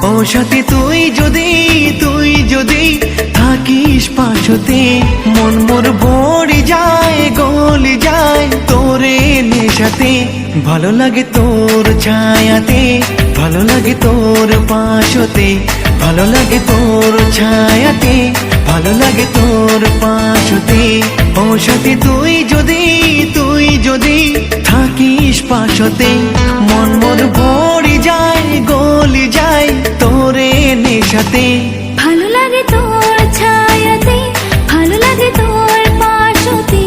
ও সাথী তুই যদি থাকিস পাশতে, মন মোর ভরে যায় গলি যায় তোরে নেশাতে। ভালো লাগে তোর ছায়াতে, ভালো লাগে তোর পাশতে, ভালো লাগে তোর ছায়াতে, ভালো লাগে তোর পাশতে। ও সাথী তুই যদি থাকিস পাশতে, মন মোর ভরে যায় গলি যায় তোরে নেশাতে। ভালো লাগে তোর ছায়াতে, ভালো লাগে তোর পাশতে,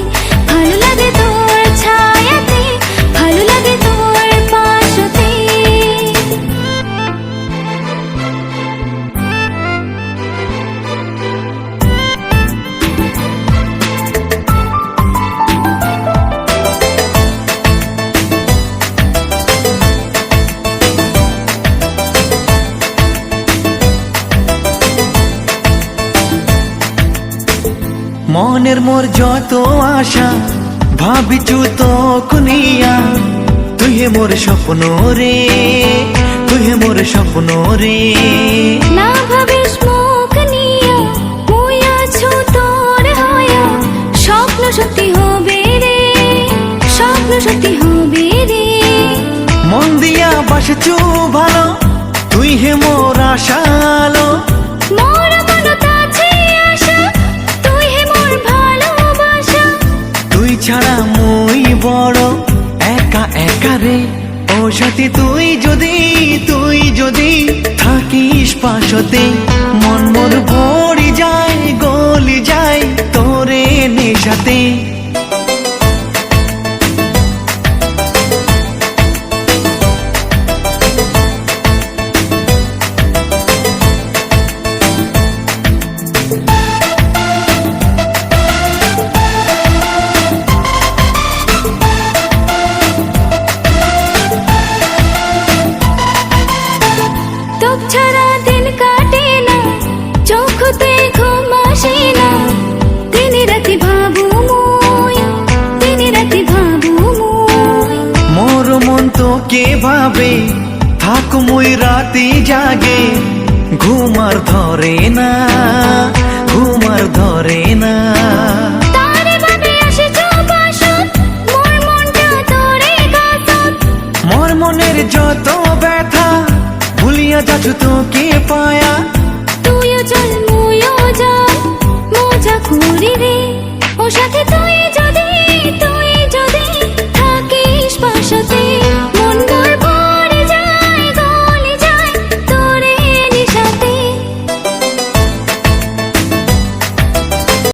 ভালো লাগে তোর ছায়াতে, ভালো লাগে তোর পাশতে। মনের মোর যত আশা ভাবিছু তো কুনিয়া, তুই হে মোর স্বপ্ন রে, তুই হে মোর স্বপ্ন রে। না ভাবিস মুখ নিয়া, মুই আছো তোর হয়া, স্বপ্ন সত্যি হবে রে, স্বপ্ন সত্যি হবে রে। মন দিয়া বাসছু ভালো, তুই হে মোর আশালো। মোর মনত আছে আশা, তুই হে মোর ভালোবাসা। তুই ছাড়া মুই বড় একা একা রে। ও সাথী তুই যদি থাকিস পাশতে, মন মোর ভরে যায় গলি যায় তোরে নেশাতে। তোক ছাড়া দিন কাটে না, চোখতে ঘুম আসে না, দিন রাতি ভাবু মুই, দিন রাতি ভাবু মুই। মোর মন তোকে ভাবে, থাক মুই রাতি জাগে, ঘুমার ধরে না, ঘুমার ধরে না। তারে ভাবে আসিছ বাসত, মোর মনটা তোরে গাছত। মোর মনের যত ব্যথা ভুলিয়া যাচ্ছ তোকে পায়া।